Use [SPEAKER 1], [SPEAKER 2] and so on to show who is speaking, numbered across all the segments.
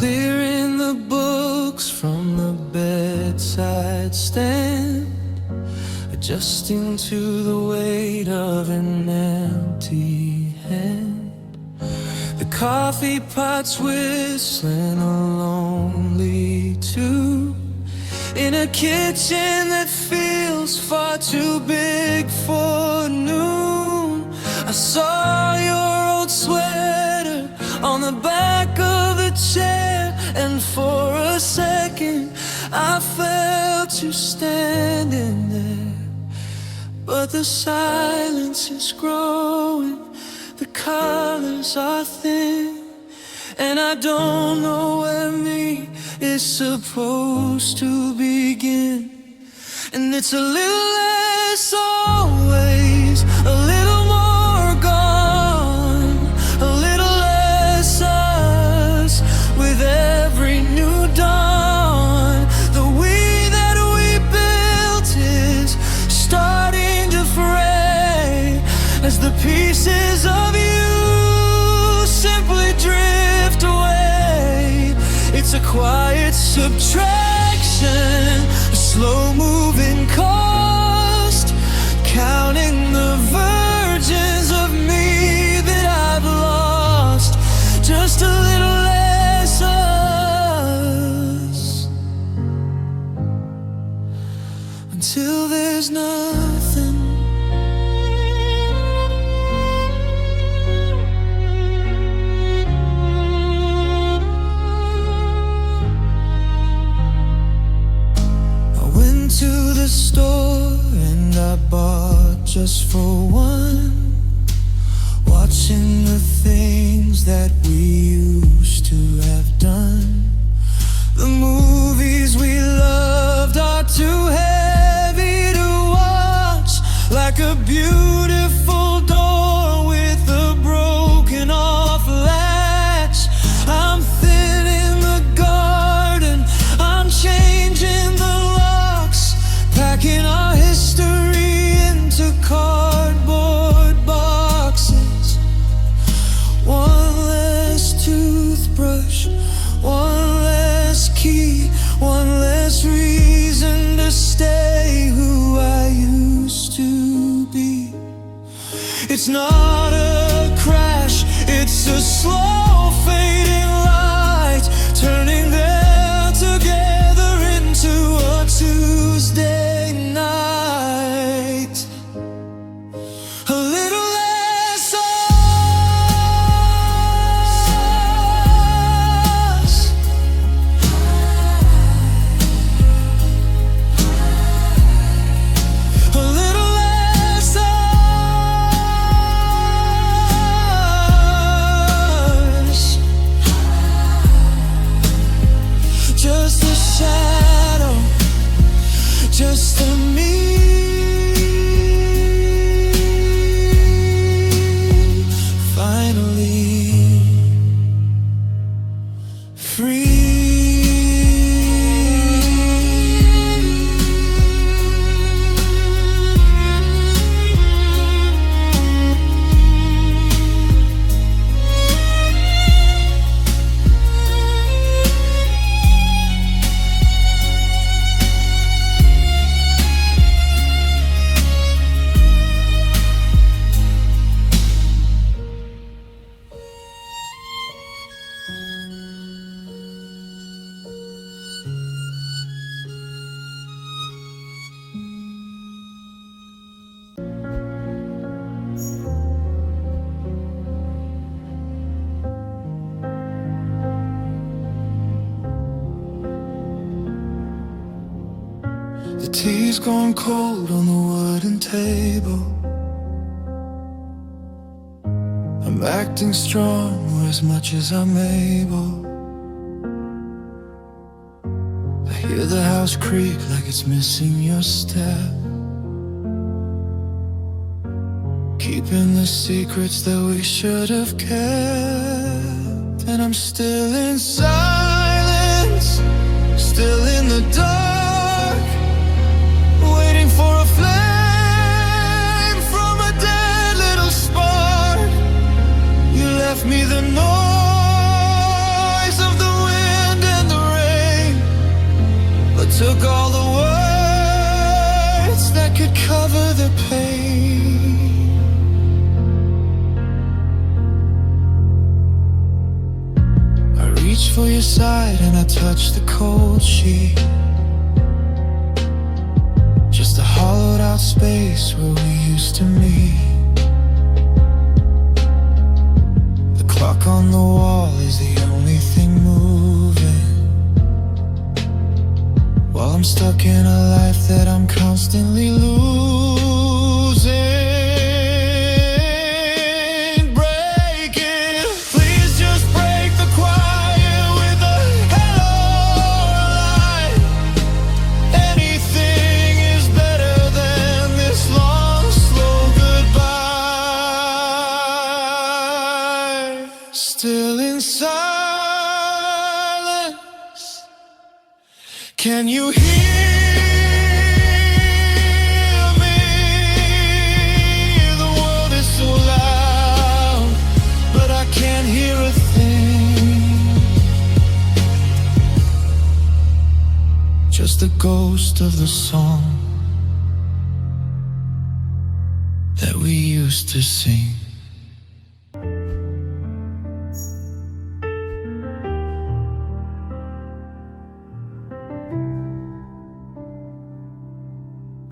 [SPEAKER 1] clearing the books from the bedside stand, adjusting to the weight of an empty hand. The coffee pot's whistling a lonely tune in a kitchen that feels far too big for noon. I saw your old sweater on the back of the chair, and for a second I felt you standing there. But the silence is growing, the colors are thin, and I don't know where me is supposed to begin. And it's a little less always, a little more gone, a little less us with every new dawn. The we that we built is starting to fray as the pieces of you simply drift away. It's a quiet subtraction, a slow-moving cost, counting the virgins of me that I've lost. Just a little less us, until there's nothing. To the store and I bought just for one, watching the things that we used to have done. The movies we loved are too heavy to watch, like a beautiful door with a broken off latch. I'm thin in the garden, I'm changing the packing our history into cardboard boxes. One less toothbrush, one less key, one less reason to stay who I used to be. It's not a crash, it's a slow fading light, turning them together into a Tuesday night. A little less us, a little less us, just a shadow, just a me. Finally free. The tea's gone cold on the wooden table. I'm acting strong as much as I'm able. I hear the house creak like it's missing your step, keeping the secrets that we should have kept. And I'm still in silence, still in the dark, waiting for a flame from a dead little spark. You left me the noise of the wind inside and I touch the cold sheet. Just a hollowed out space where we used to meet. The clock on the wall is the only thing moving, while I'm stuck in a life that I'm constantly losing. Still in silence, can you hear me? The world is so loud, but I can't hear a thing. Just the ghost of the song that we used to sing.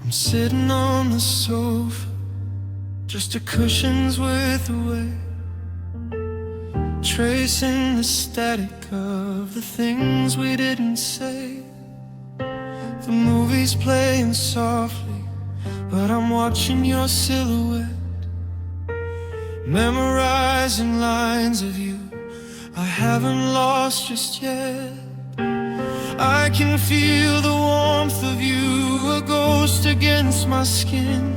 [SPEAKER 1] I'm sitting on the sofa, just a cushion's worth away, tracing the static of the things we didn't say. The movie's playing softly, but I'm watching your silhouette, memorizing lines of you I haven't lost just yet. I can feel the warmth of you, a ghost against my skin,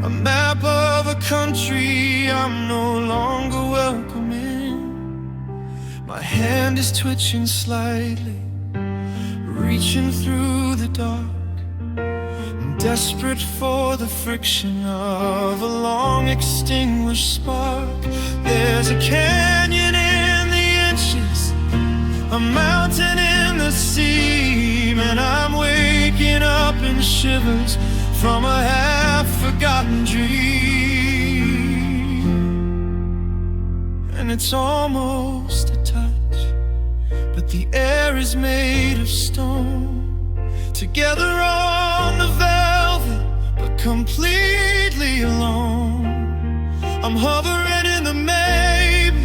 [SPEAKER 1] a map of a country I'm no longer welcome in. My hand is twitching slightly, reaching through the dark. I'm desperate for the friction of a long extinguished spark. There's a canyon in the inches, a mountain in the sea, and I'm waking up in shivers from a half-forgotten dream. And it's almost a touch, but the air is made of stone. Together on the velvet, but completely alone. I'm hovering in the maybe,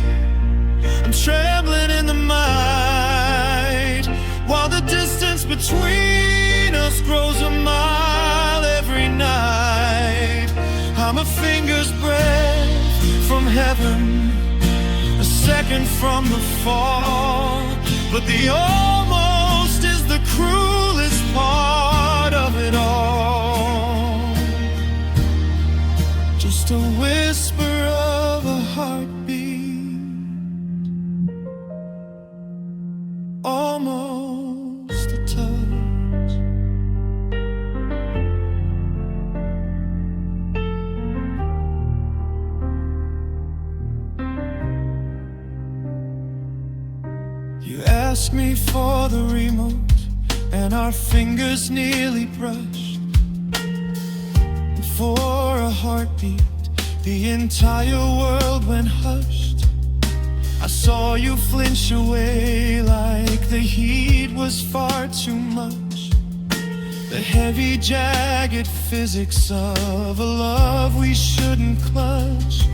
[SPEAKER 1] I'm trembling in the might, while the distance between us grows a mile every night. I'm a finger's breadth from heaven, a second from the fall, but the almost is the cruelest part of it all. Just a whisper of a heartbeat, almost a touch. You asked me for the remote, and our fingers nearly brushed. And for a heartbeat, the entire world went hushed. I saw you flinch away like the heat was far too much. The heavy, jagged physics of a love we shouldn't clutch.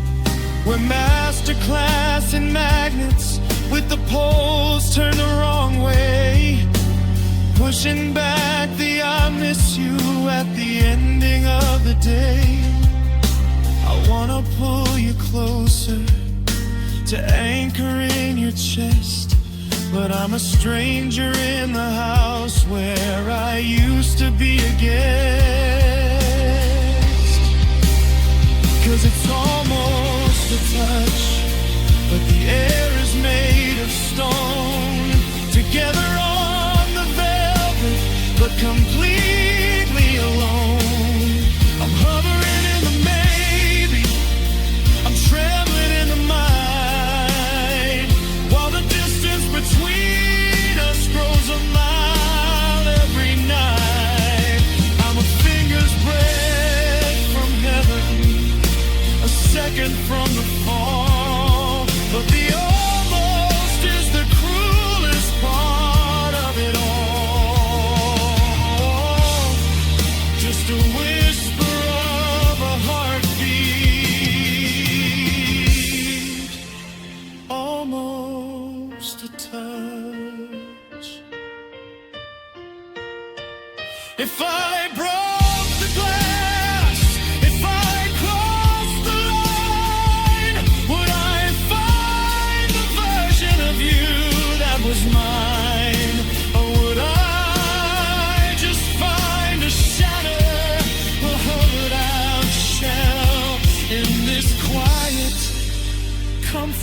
[SPEAKER 1] We're masterclass in magnets, with the poles turned the wrong way, pushing back the I miss you at the ending of the day. I wanna pull you closer, to anchor in your chest, but I'm a stranger in the house where I used to be a guest. 'Cause it's almost a touch, but the air is made of stone. Together on the velvet, but completely alone. I'm hovering in the maybe, I'm trembling in the mind, while the distance between us grows a mile every night. I'm a finger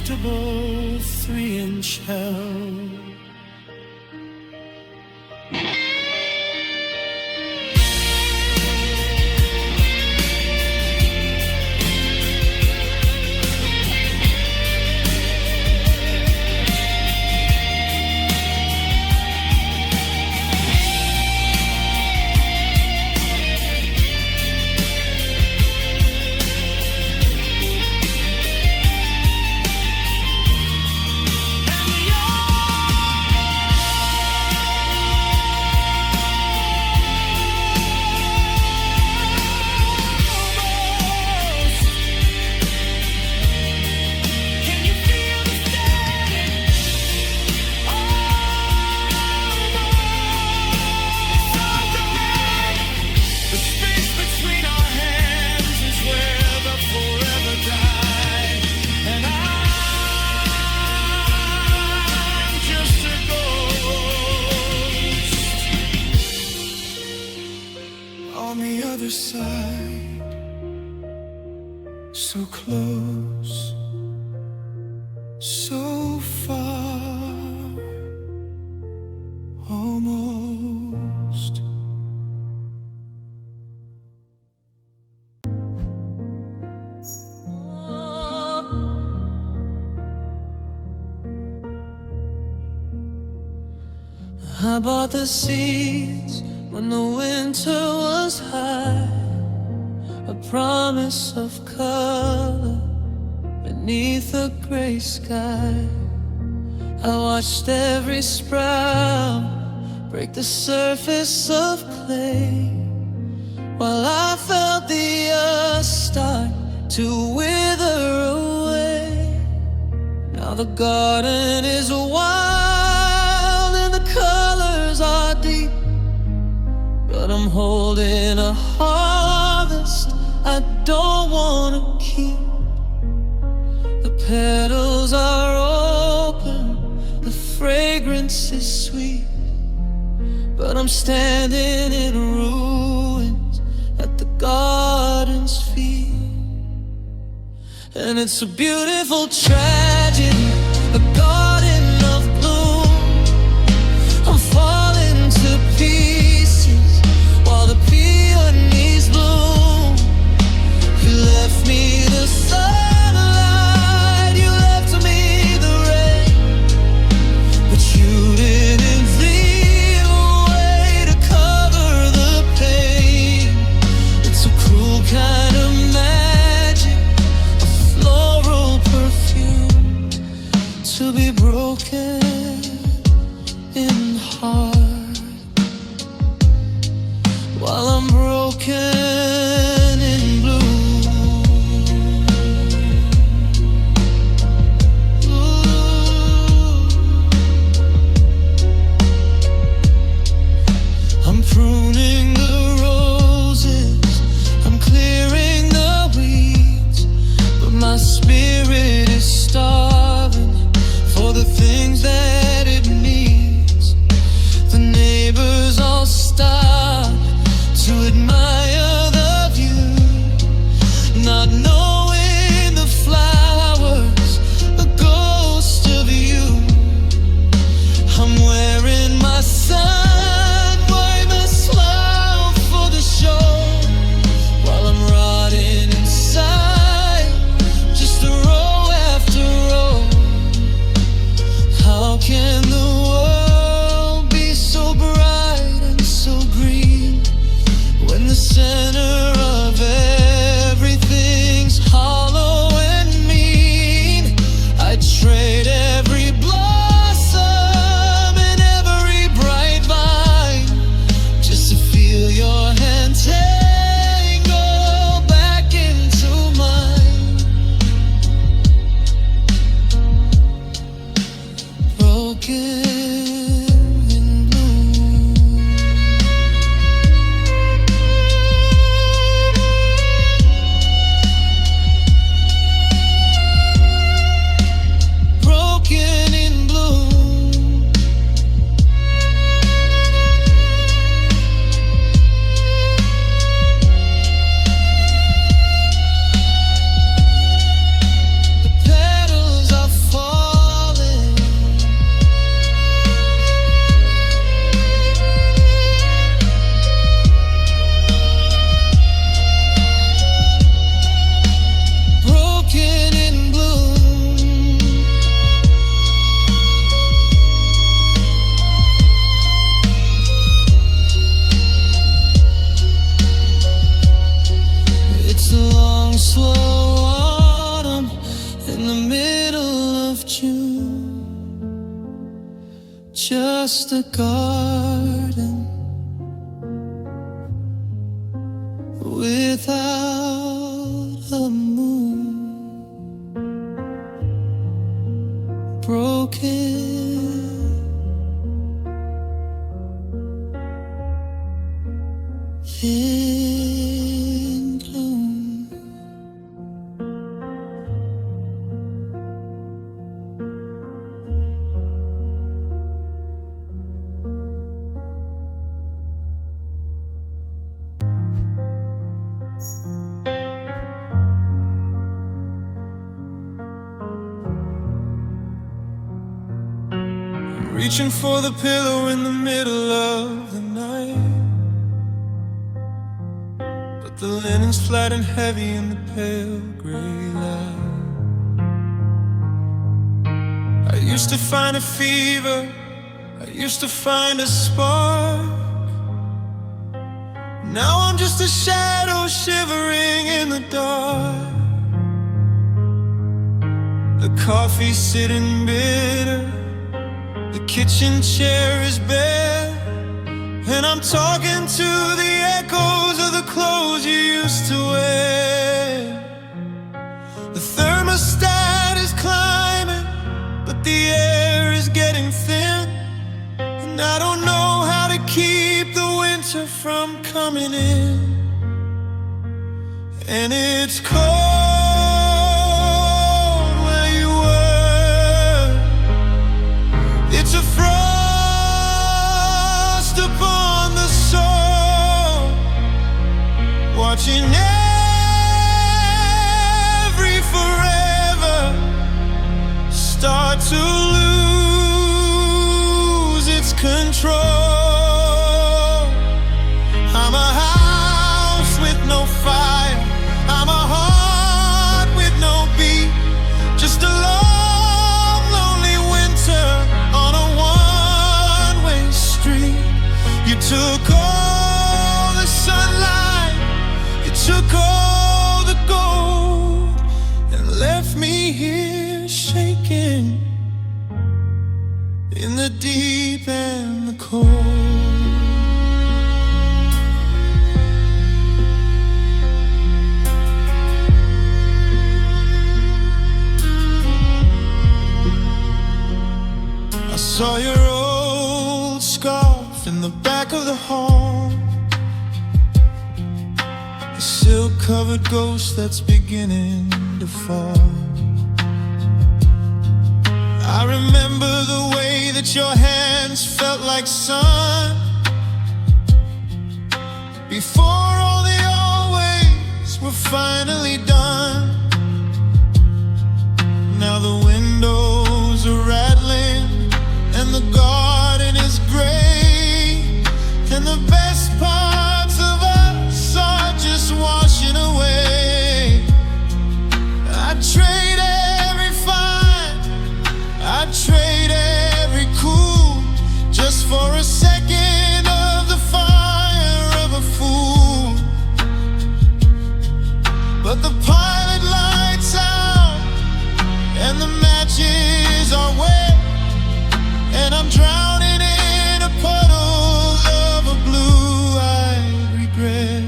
[SPEAKER 1] comfortable 3-inch hell. On the other side, so close, so far, almost. I bought the seeds when the winter was high, a promise of color beneath a gray sky. I watched every sprout break the surface of clay, while I felt the earth start to wither away. Now the garden is wild and the colors are deep, but I'm holding a harvest I don't want to keep. The petals are open, the fragrance is sweet, but I'm standing in ruins at the garden's feet. And it's a beautiful tragedy, a garden of bloom. I'm falling to pieces while the peonies bloom. You left me the sunlight, you left me the rain, but you didn't leave a way to cover the pain. It's a cruel kind of magic, a floral perfume, to be broken in heart while I'm broken in blue. Ooh. I'm pruning the roses, I'm clearing the weeds, but my spirit is starving for the things that it needs. The neighbors all stop to admire the view, not knowing the flowers, a ghost of you. I'm wearing my sun, wearing my smile for the show, while I'm rotting inside, just a row after row. How can the world be so bright and so green when the center of everything's hollow and mean? I'd trade every blossom and every bright vine just to feel your hand tangle back into mine. Broken in bloom. just a garden without a moon, broken in gloom. Reaching for the pillow in the middle of the night, but the linen's flat and heavy in the pale gray light. I used to find a fever, I used to find a spark. Now I'm just a shadow shivering in the dark. The coffee's sitting bitter, the kitchen chair is bare, and I'm talking to the echoes of the clothes you used to wear. The thermostat is climbing, but the air is getting thin, and I don't know how to keep the winter from coming in. And it's cold where you were. It's a frost upon the soul, watching every forever start to lose its control. I'm a house with no fire, I'm a heart with no beat, just a long, lonely winter on a one-way street. You took all the sunlight, you took all the gold, and left me here shaking in the deep and the cold. I saw your old scarf in the back of the hall, the silk-covered ghost that's beginning to fall. I remember the way that your hands felt like sun, before all the always were finally done. Now the windows are rattling and the garden is gray, and the best parts of us are just washing away. I'd trade every fine, I'd trade every cool, just for a second of the fire of a fool. But the pilot lights out and the matches are wet, and I'm drowning in a puddle of a blue-eyed regret.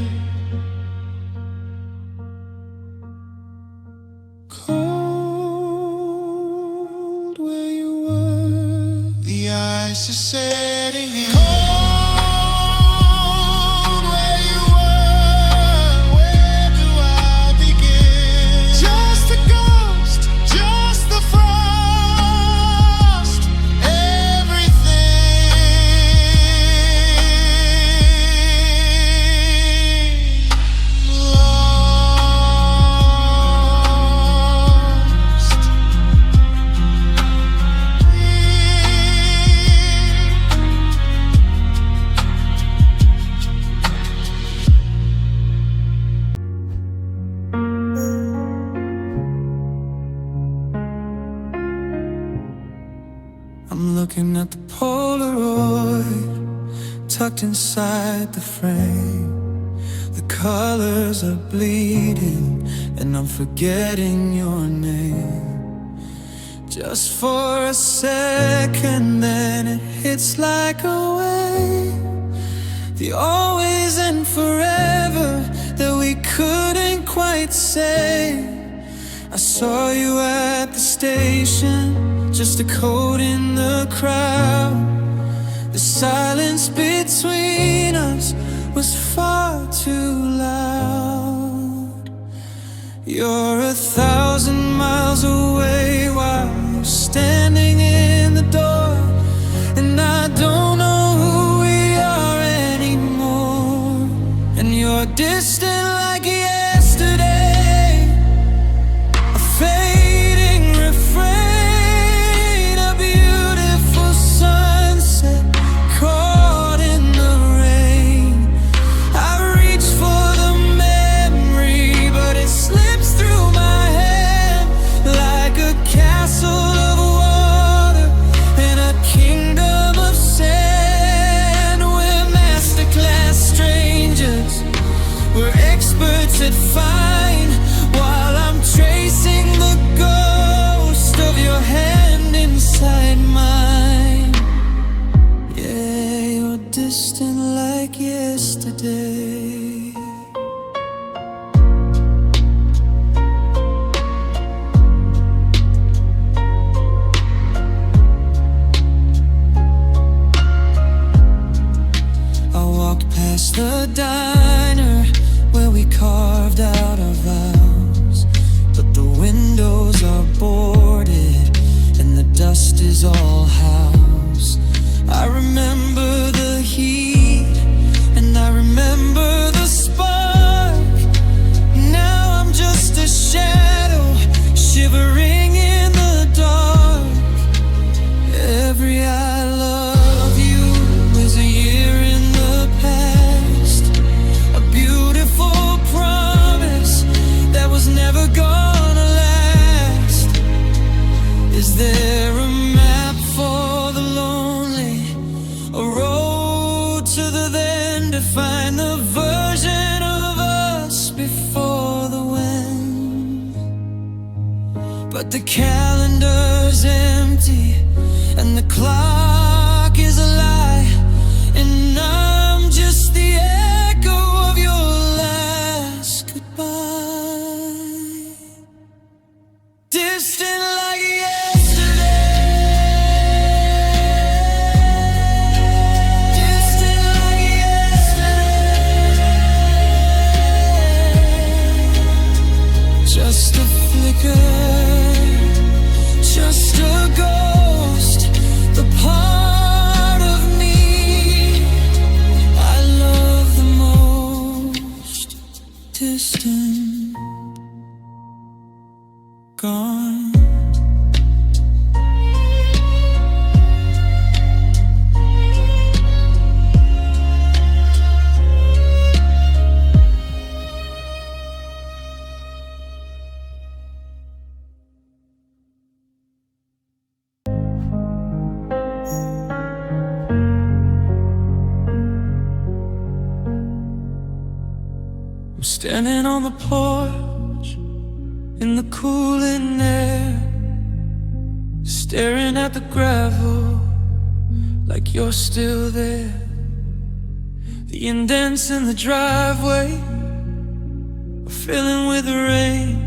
[SPEAKER 1] Cold where you were, the ice is setting in. Cold where you were, where do I begin? Just a ghost, just the frost, everything lost. I'm looking at the Polaroid tucked inside the frame. The colors are bleeding and I'm forgetting your name. just for a second, then it hits like a wave. The always and forever that we couldn't quite say. I saw you at the station, just a coat in the crowd. The silence between us was far too loud. You're 1,000 miles away while I'm standing in the door, and I don't know who we are anymore. And you're distant like yesterday, a fading refrain, a beautiful sunset caught in the rain. I reach for the memory, but it slips through my hand like a castle of water in a kingdom of sand. We're masterclass strangers, we're experts at fine, while I'm tracing the ghost of your hand inside mine. Yeah, you're distant like yesterday. I walked past the diner where we carved out our vows, but the windows are boarded and the dust is all house. I remember the heat and I remember the spark. Now I'm just a shadow shivering in the dark. Every I love you is a year in the past, a beautiful promise that was never gonna last. Is there a map for the lonely, a road to the then to find the version of us before the wind? But the calendar's empty and the clock is a lie, and I'm just the echo of your last goodbye. Distant like yesterday, distant like yesterday. Just a flicker, just a ghost, the part of me I love the most. Distant, gone. I'm standing on the porch in the cooling air, staring at the gravel like you're still there. The indents in the driveway are filling with rain,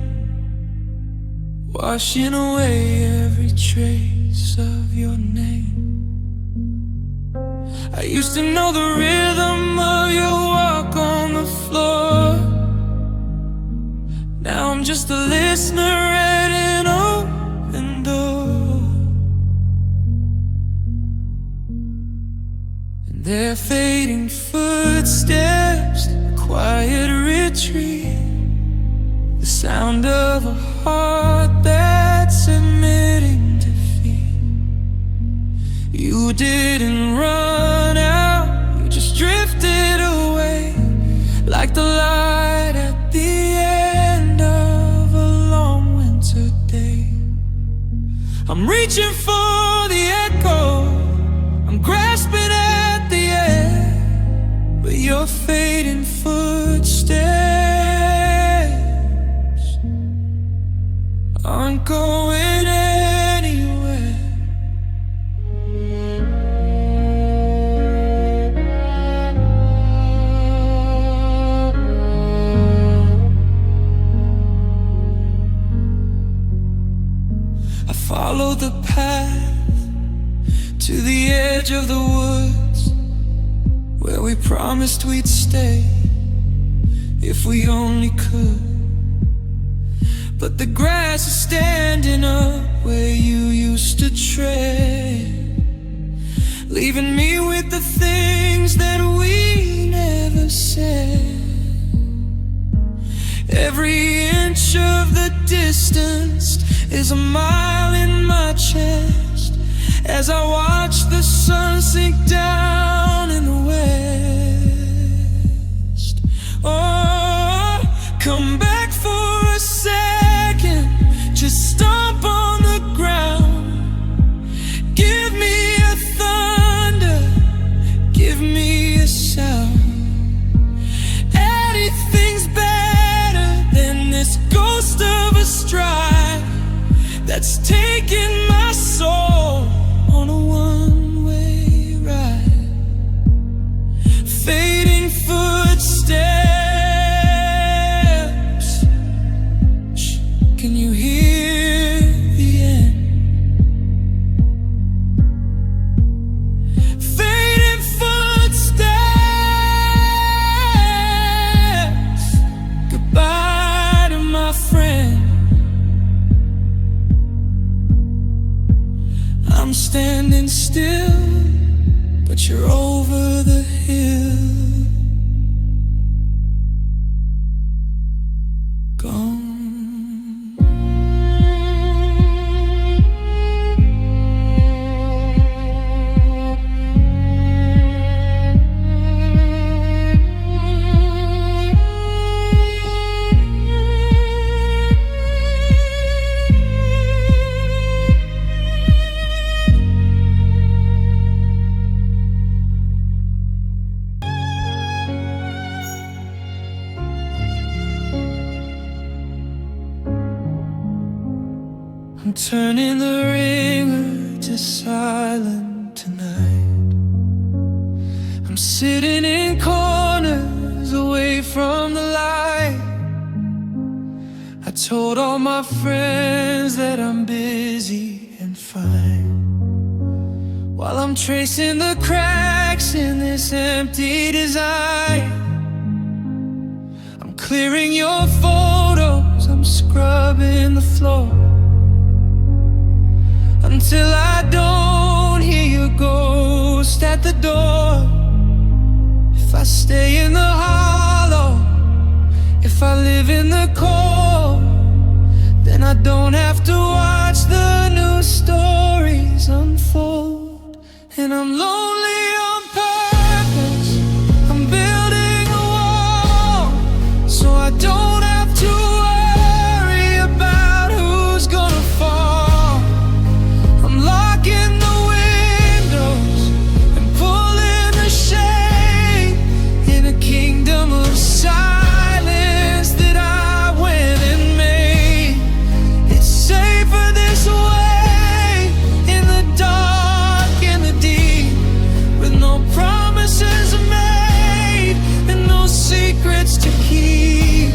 [SPEAKER 1] washing away every trace of your name. I used to know the rhythm of your walk on the floor. Now I'm just a listener at an open door, and they're fading footsteps, a quiet retreat, the sound of a heart that's admitting defeat. You didn't run out, you just drifted away like the light at the end of a long winter day. I'm reaching for the echo, I'm grasping at the air, but your fading footsteps aren't going anywhere. path to the edge of the woods where we promised we'd stay if we only could. But the grass is standing up where you used to tread, leaving me with the things that we never said. Every inch of the distance is a mile in my chest as I watch the sun sink down in the west. Oh, come back for a second, just stomp on the ground. Give me a thunder, give me a sound. Anything's better than this ghost of a stride that's taking my soul on a one-way ride. Fading footsteps, shh, can you hear the end? Fading footsteps, goodbye to my friend. I'm standing still, but you're over the hill, gone. I'm turning the ringer to silent tonight. I'm sitting in corners away from the light. I told all my friends that I'm busy and fine, while I'm tracing the cracks in this empty design. I'm clearing your photos, I'm scrubbing the floor, until I don't hear your ghost at the door. If I stay in the hollow, if I live in the cold, then I don't have to watch the new stories unfold. And I'm lonely on purpose, I'm building a wall, so I don't have to worry about who's gonna fall. I'm locking the windows and pulling the shade in a kingdom of silence that I went and made. It's safer this way, in the dark and the deep, with no promises made and no secrets to keep.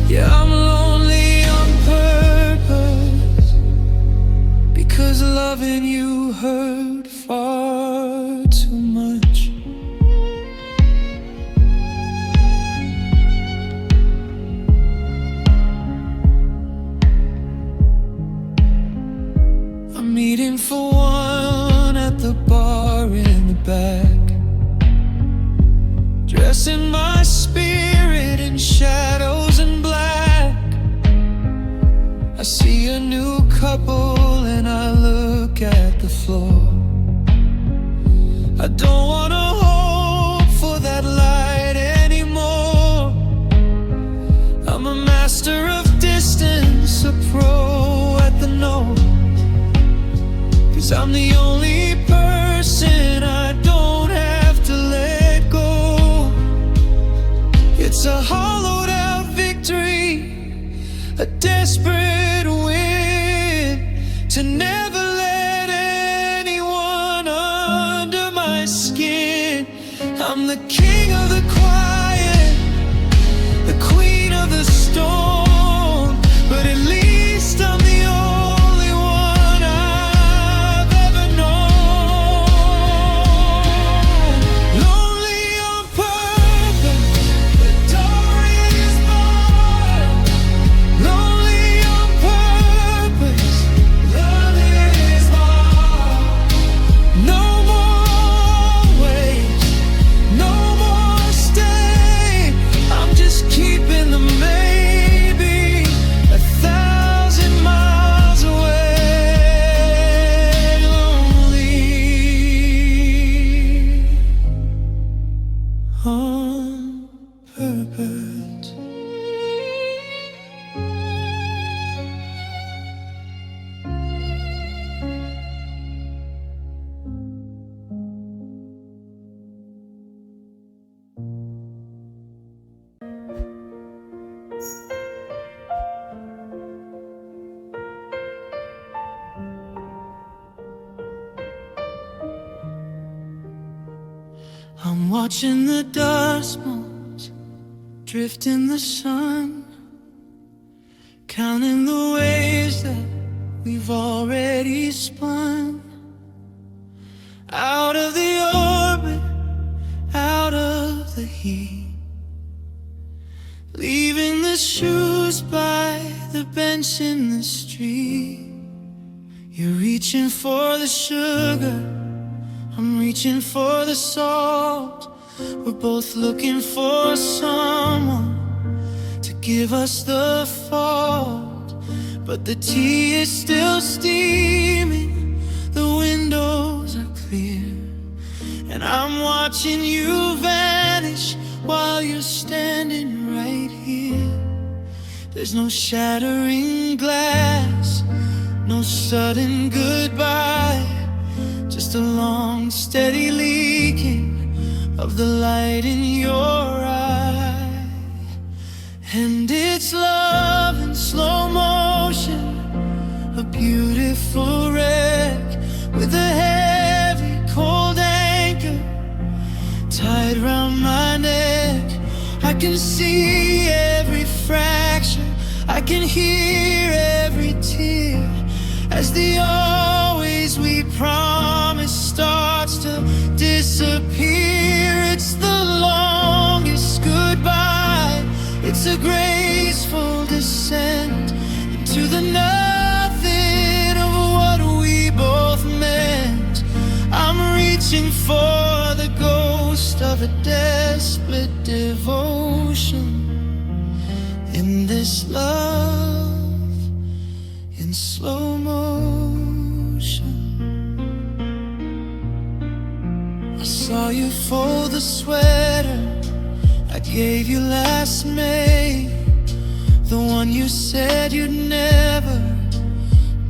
[SPEAKER 1] Yeah, I'm lonely on purpose, because loving you hurt far too much. I'm meeting for one at the bar in the back, dressing my spirit in shadows and black. I see a new couple and I look at the floor. I don't wanna hope for that light anymore. I'm a master of distance, a pro at the nose, 'cause I'm the only person I don't have to let go. It's a hollowed out victory, a desperate win, to never let anyone under my skin. I'm the king of the quiet, the queen of the storm, but at least I'm the only one I watching the dust motes drift in the sun, counting the waves that we've already spun out of the orbit, out of the heat, leaving the shoes by the bench in the street. You're reaching for the sugar, I'm reaching for the salt. We're both looking for someone to give us the fault. But the tea is still steaming, the windows are clear, and I'm watching you vanish while you're standing right here. There's no shattering glass, no sudden goodbye, just a long steady leaking of the light in your eye. And it's love in slow motion, a beautiful wreck with a heavy cold anchor tied round my neck. I can see every fracture, I can hear every tear, as the always we promised starts to disappear. It's the longest goodbye, it's a graceful descent into the nothing of what we both meant. I'm reaching for the ghost of a desperate devotion in this love in slow motion. I saw you fold the sweater I gave you last May, the one you said you'd never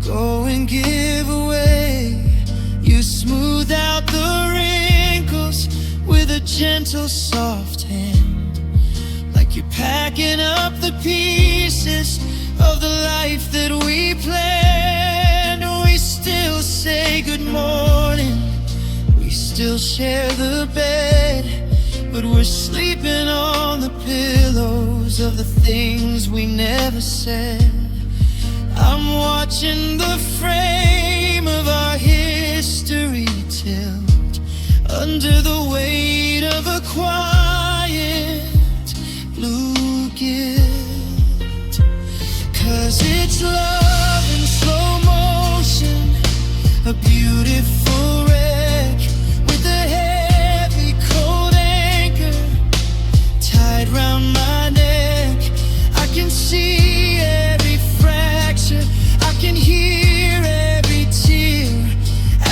[SPEAKER 1] go and give away. You smoothed out the wrinkles with a gentle soft hand, like you're packing up the pieces of the life that we planned. We still say good morning, we still share the bed, but we're sleeping on the pillows of the things we never said. I'm watching the frame of our history tilt under the weight of a quiet blue guilt. 'Cause it's love in slow motion, a beautiful wreck with a heavy cold anchor tied round my neck. I can see every fracture, I can hear every tear,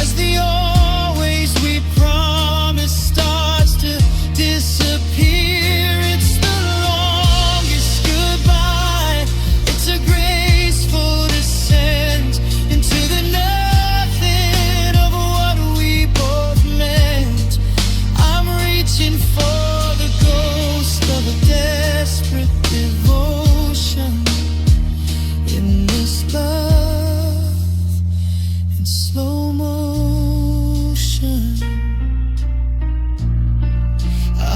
[SPEAKER 1] as the always we promised starts to disappear. It's the longest goodbye, it's a graceful descent into the nothing of what we both meant. I'm reaching for the ghost of a desperate devotion in this love in slow motion.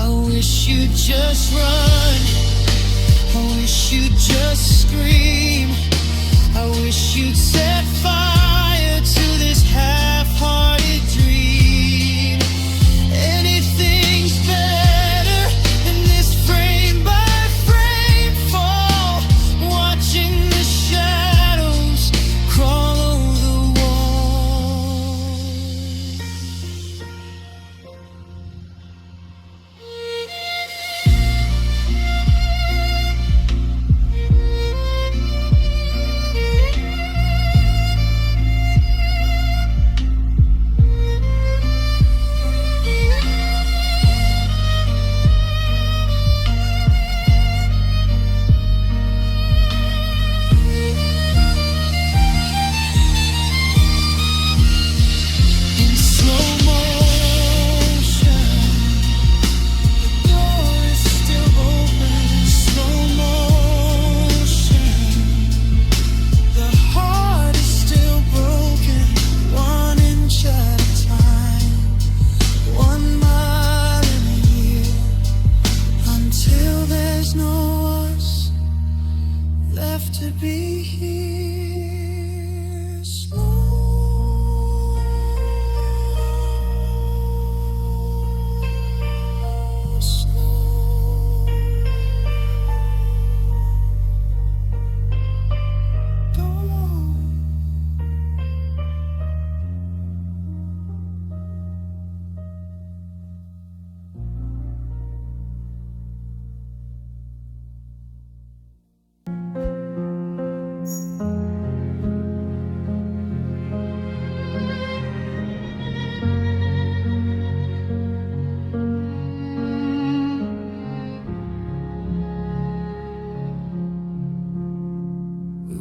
[SPEAKER 1] I wish you'd just run, I wish you'd just scream, I wish you'd set fire to this half-hearted dream. Anything's better than this frame by frame fall, watching the shadows crawl over the wall. have to be here slow.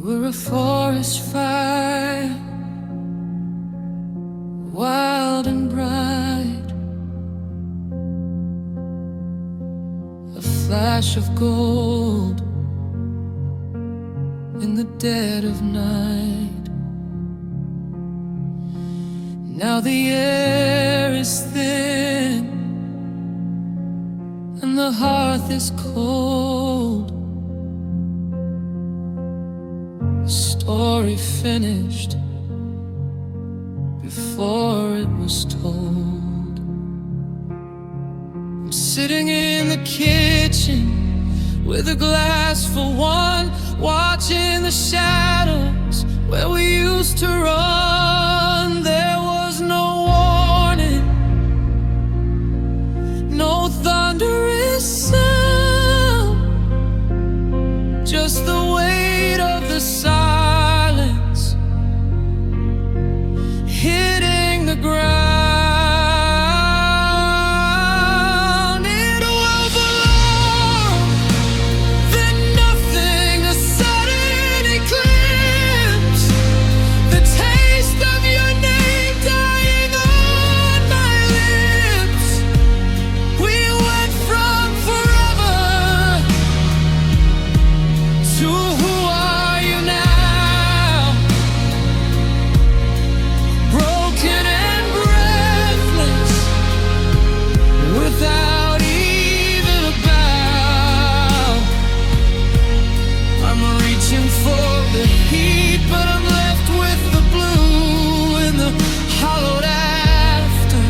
[SPEAKER 1] We're a forest fire, wild and bright, a flash of gold in the dead of night. Now the air is thin and the hearth is cold. Story finished before it was told. I'm sitting in the kitchen with a glass for one, watching the shadows where we used to run. There was no warning, no thunderous sound, just the weight of the silence hitting the ground. It was alone, then nothing, a sudden eclipse, the taste of your name dying on my lips. We went from forever to who are you now? Broken and breathless, without even a bow. I'm reaching for the heat, but I'm left with the blue in the hollowed after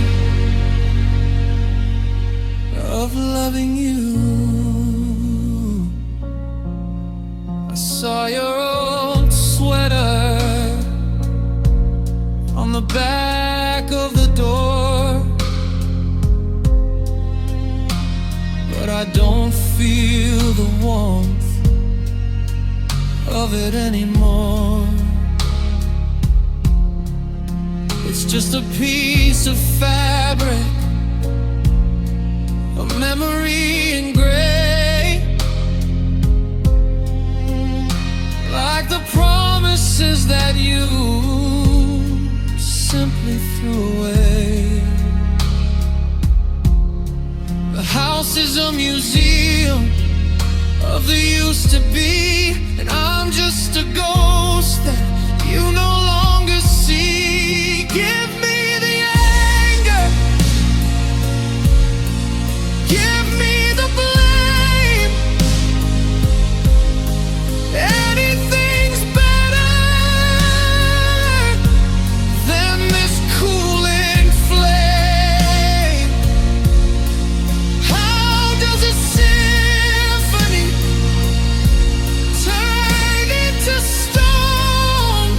[SPEAKER 1] of loving you. I saw your old sweater on the back of the door, but I don't feel the warmth of it anymore. It's just a piece of fabric, a memory in gray, like the promises that you simply threw away. The house is a museum of the used to be, and I'm just a ghost that you no longer see. Give me the anger, give me the blame. Anything's better than this cooling flame. How does a symphony turn into stone?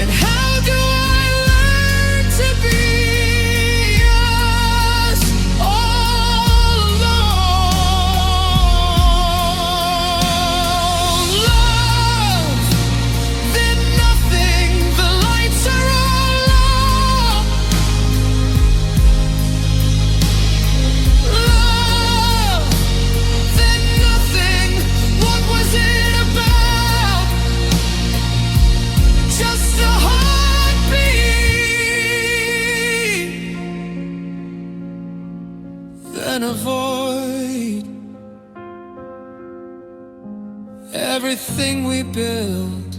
[SPEAKER 1] And how do I learn to be yours all alone? Love, then nothing, the lights are all low. Love, then nothing, what was it about? Just a heartbeat, then a void. Everything we built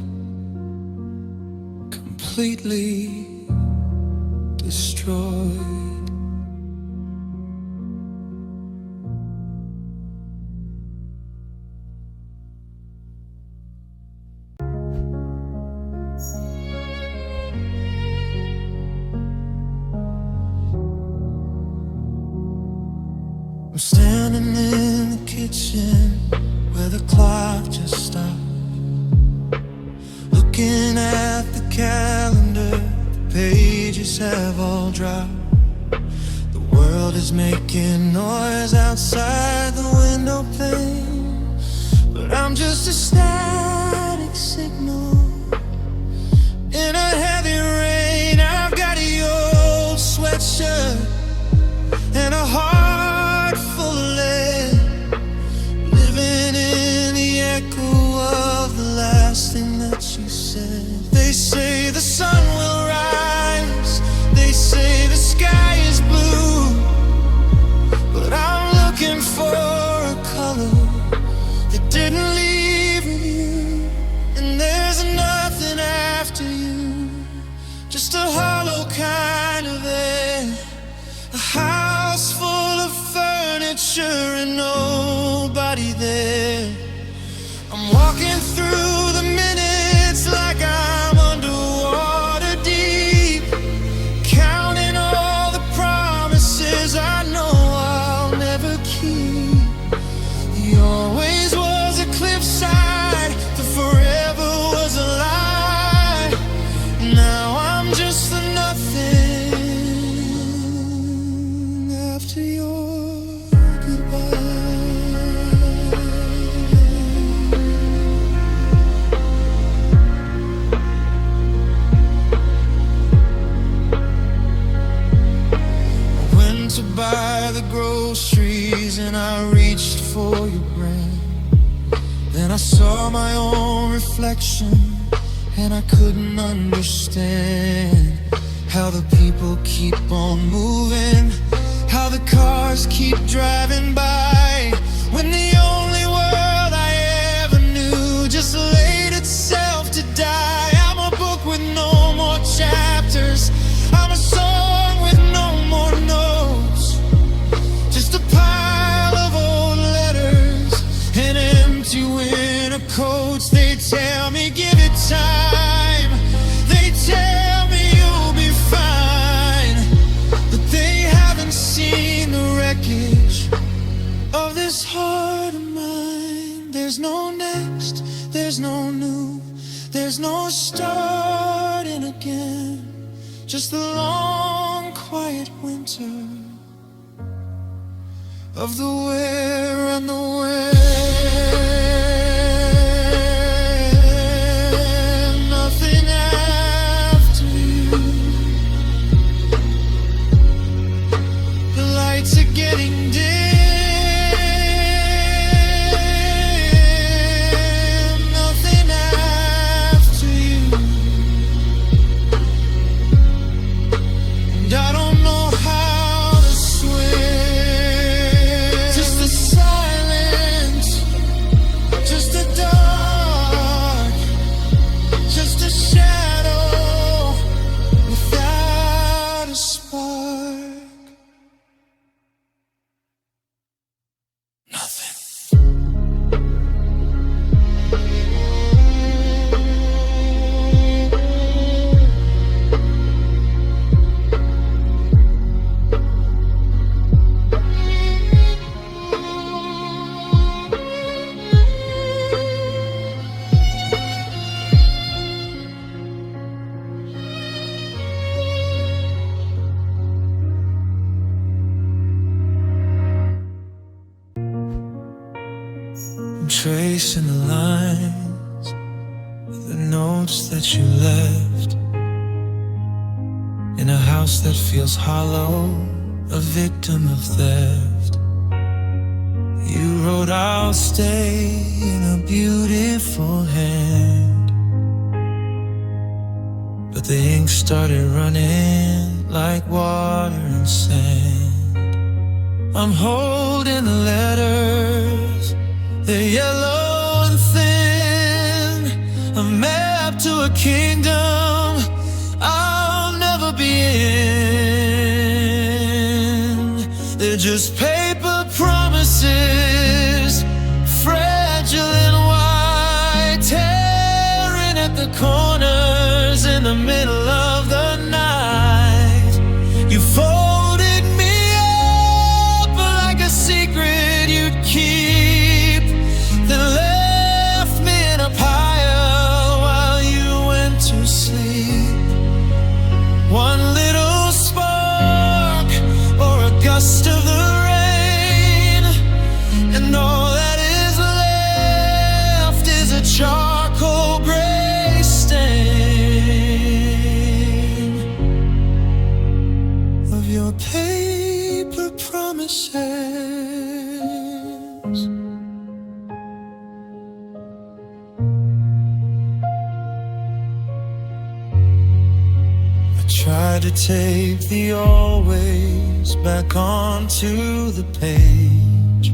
[SPEAKER 1] completely destroyed. standing in the kitchen where the clock just stopped, looking at the calendar, the pages have all dropped. The world is making noise outside the window pane, but I'm just a static signal in a heavy rain. I've got a old sweatshirt and a heart full of lead, living in the echo of the last thing that you said. They say the sun will rise, they say the sky is blue, but I'm looking for a color that didn't leave with you. And there's nothing after you, just a hollow kind of air, a house full of furniture and nobody there. I'm walking through the minutes like I'm underwater deep, counting all the promises I know I'll never keep. He always was a cliffside, the forever was a lie. Now I'm just the nothing after your goodbye. I went to buy the groceries and I reached for your brand. Then I saw my own reflection and I couldn't understand how the people keep on moving, how the cars keep driving by, when the only world I ever knew just laid itself to die. I'm a book with no more chapters, I'm a song with no more notes, just a pile of old letters and empty winter coats. They tell me give it time, they tell me you'll be fine, but they haven't seen the wreckage of this heart of mine. There's no next, there's no new, there's no starting again, just the long quiet winter of the where and the where. Nothing after you. The lights are getting dim. Nothing after you. And I don't know how to swim. Just the silence, just the dark, just a shadow without a spark. Nothing. I'm tracing the lines, the notes that you left, in a house that feels hollow, a victim of theft. You wrote I'll stay in a beautiful hand, but the ink started running like water and sand. I'm holding the letters, they're yellow and thin, a map to a kingdom I'll never be in. They're just paper promises, fragile and white, tearing at the corners in the middle of the night. You folded me up like a secret Try to tape the always back onto the page,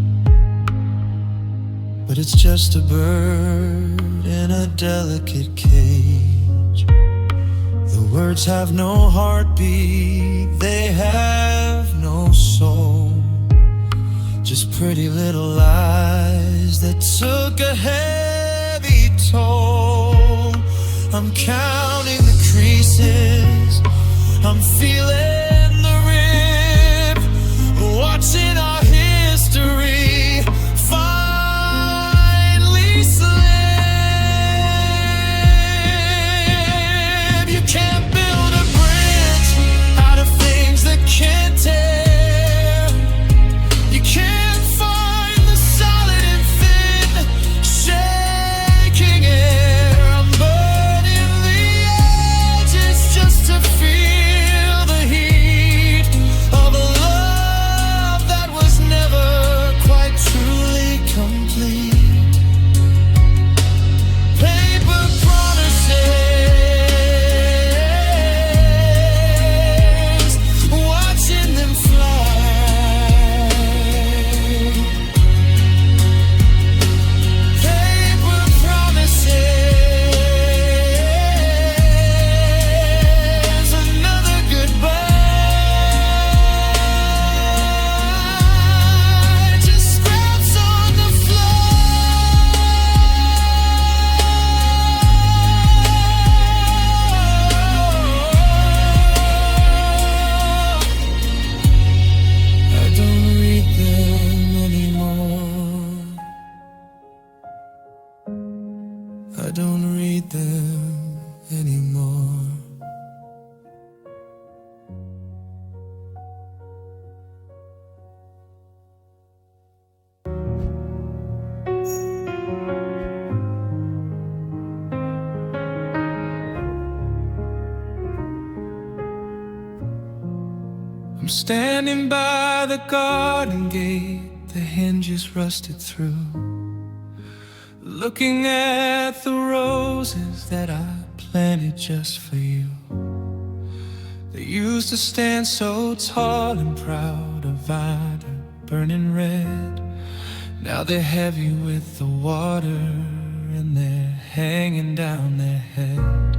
[SPEAKER 1] but it's just a bird in a delicate cage. The words have no heartbeat, they have no soul, just pretty little lies that took a heavy toll. I'm counting the creases, I'm feeling the rip, watching our history finally slip. You can't build a bridge out of things that can't tear. You can't find the solid and thin, shaking air. I'm burning the edges just to feel the heat of a love that was never quite truly complete. Paper promises, watching them fly. Paper promises, another goodbye. Just scraps on the floor. I don't read them anymore. I don't read them anymore. I'm standing by the garden gate, the hinges rusted through, looking at the roses that I planted just for you. They used to stand so tall and proud, a vine burning red. Now they're heavy with the water and they're hanging down their head.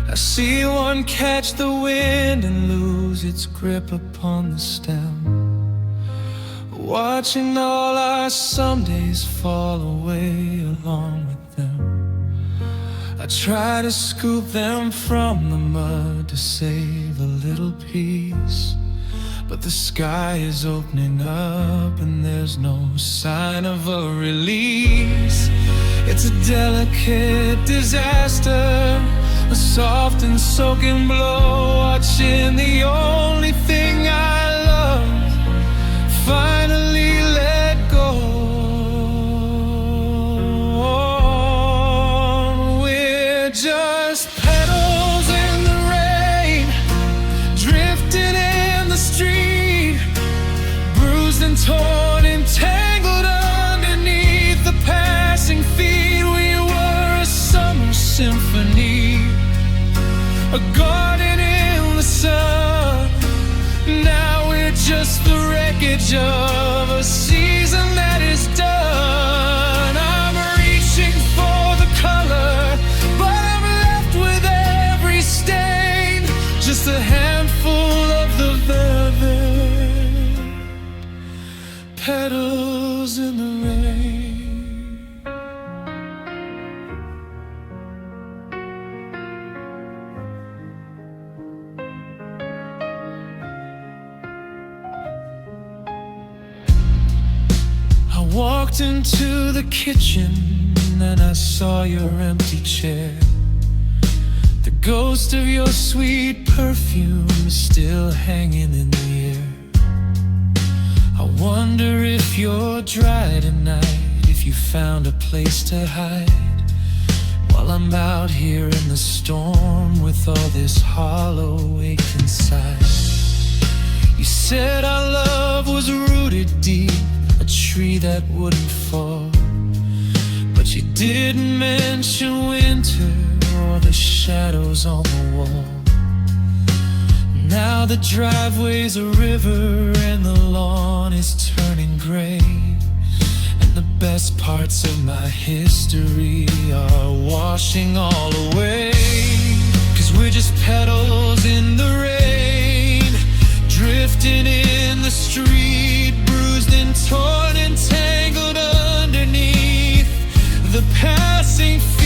[SPEAKER 1] I see one catch the wind and lose its grip upon the stem, watching all our somedays fall away along with them. I try to scoop them from the mud to save a little piece, but the sky is opening up and there's no sign of a release. It's a delicate disaster, a soft and soaking blow, watching the only thing I love finally let go. We're just petals in the rain, drifting in the street, bruised and torn and tangled underneath the passing feet. We were a summer symphony, a garden in the sun. Now we're just the wreckage of a season that is done. I'm reaching for the color, but I'm left with every stain, just a handful of the velvet petals in the rain. Walked into the kitchen and I saw your empty chair. The ghost of your sweet perfume is still hanging in the air. I wonder if you're dry tonight, if you found a place to hide, while I'm out here in the storm with all this hollow ache inside. You said our love was rooted deep, a tree that wouldn't fall, but you didn't mention winter or the shadows on the wall. Now the driveway's a river and the lawn is turning gray, and the best parts of my history are washing all away. 'Cause we're just petals in the rain, drifting in the street, bruised and torn and tangled underneath the passing feet.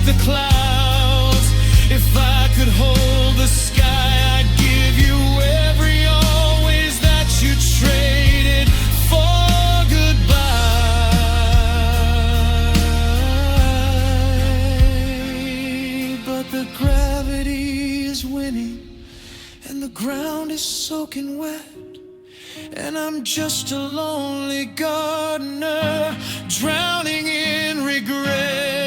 [SPEAKER 1] The clouds, if I could hold the sky, I'd give you every always that you traded for goodbye. But the gravity is winning and the ground is soaking wet, and I'm just a lonely gardener drowning in regret.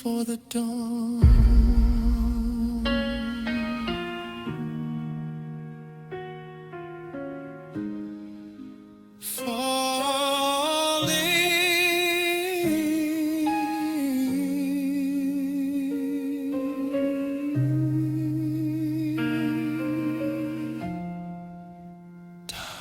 [SPEAKER 1] For the dawn, falling down.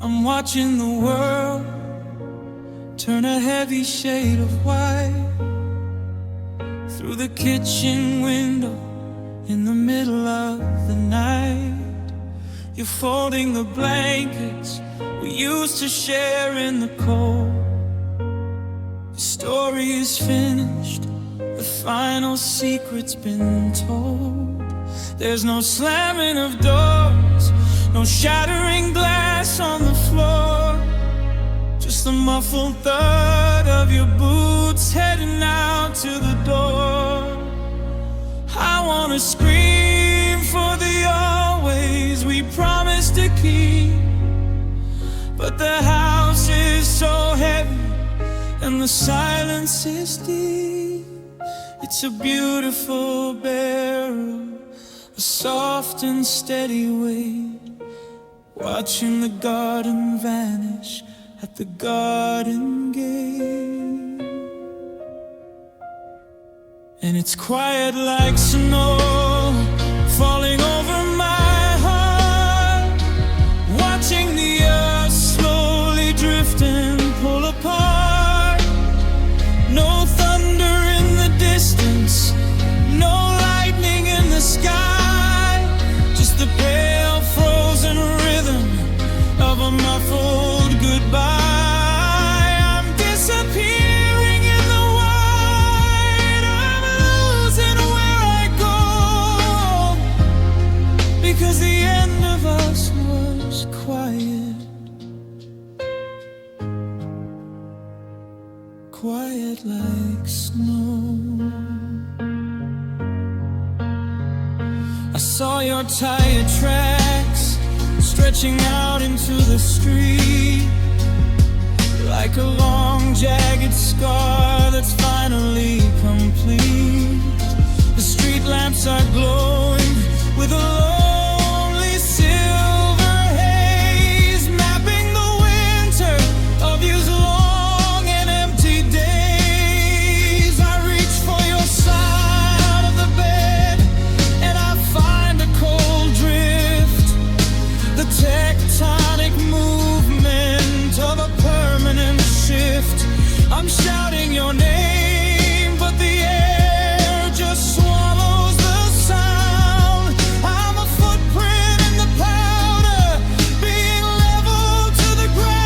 [SPEAKER 1] I'm watching the world turn a heavy shade of white through the kitchen window in the middle of the night. You're folding the blankets we used to share in the cold. The story is finished, the final secret's been told. There's no slamming of doors, no shattering glass on the floor, just the muffled thud of your boots heading out to the door. I wanna scream for the always we promised to keep, but the house is so heavy and the silence is deep. It's a beautiful barrel, a soft and steady weight, watching the garden vanish at the garden gate. And it's quiet like snow falling over my heart, watching the earth slowly drift and pull apart. No thunder in the distance, no lightning in the sky, just the pale frozen rhythm of a muffled goodbye. I'm disappearing in the white, I'm losing where I go, because the end of us was quiet, quiet like snow. our tire tracks, stretching out into the street, like a long jagged scar that's finally complete. The street lamps are glowing with a lonely silver haze, mapping the winter of you's long and empty days. I reach for your side of the bed and I find a cold drift, the tectonic movement of a permanent shift. I'm shouting your name, but the air just swallows the sound. I'm a footprint in the powder, being leveled to the ground.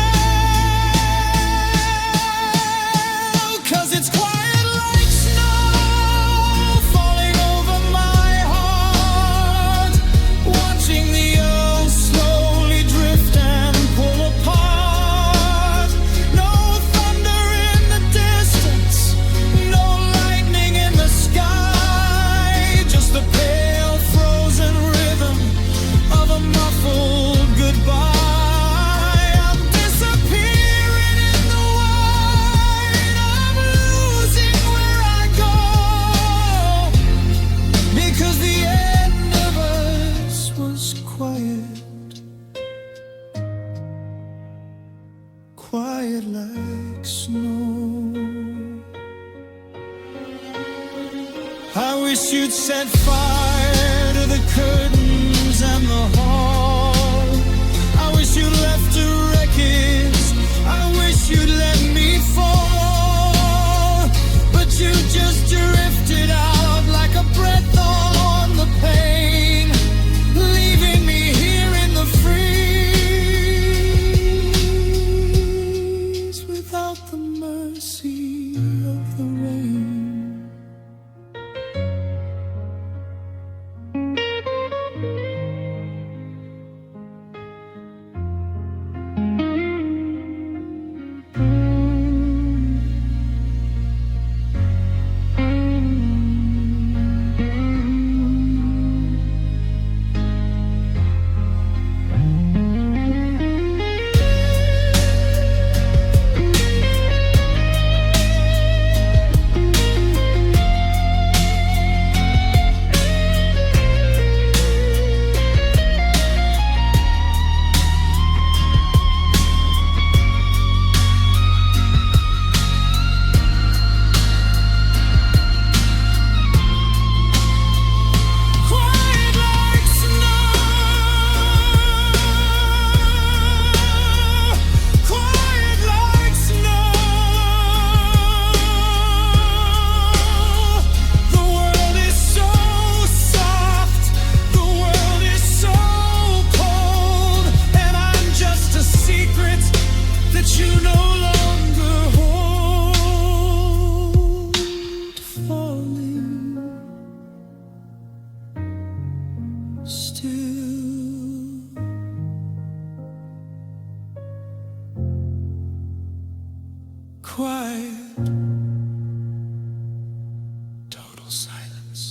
[SPEAKER 1] 'Cause it's quiet like snow falling over my heart, watching the earth slowly drift and pull apart. No thunder in the distance, no lightning in the sky, just the pale frozen rhythm of a muffled goodbye. I'm disappearing in the white, I'm losing where I go, because the end of us was quiet, quiet like snow. I wish you'd set fire to the curtains and the hall. I wish you'd left a wreckage, I wish you'd let me fall. But you just drifted out like a breath on the pane, leaving me here in the freeze without the mercy of the rain. Quiet, total silence.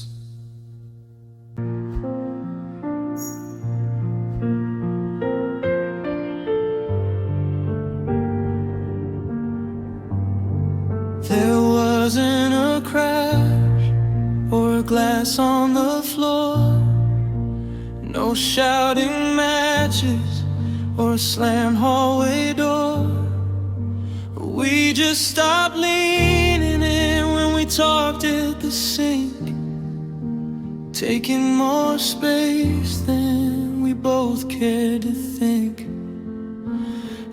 [SPEAKER 1] There wasn't a crash or a glass on the floor, no shouting matches or a slammed hallway door. We just stopped leaning in when we talked at the sink, taking more space than we both cared to think.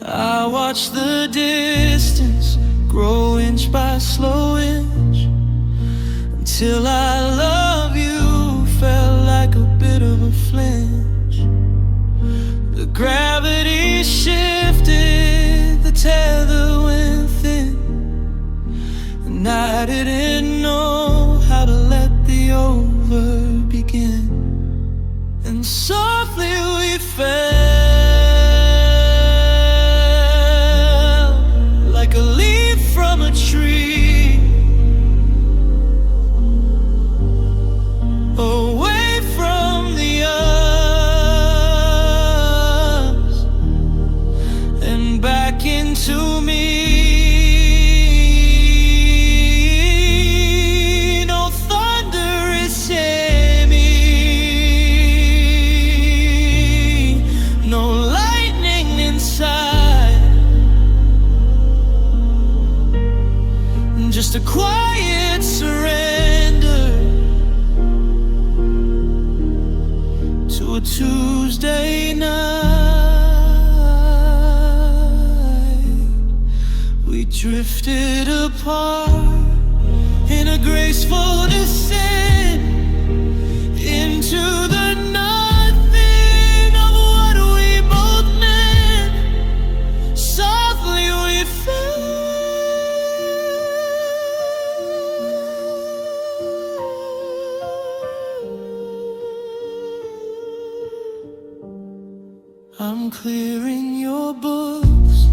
[SPEAKER 1] I watched the distance grow inch by slow inch, until I love you felt like a bit of a flinch. The gravity shifted, the tether went thin, and I didn't know how to let the over begin. And softly we fell like a leaf from a tree, away from the earth. into me. No thunder is heavy, no lightning inside, just a quiet surrender to a Tuesday night. We drifted apart in a graceful descent into the nothing of what we both meant. Softly we fell. I'm clearing your books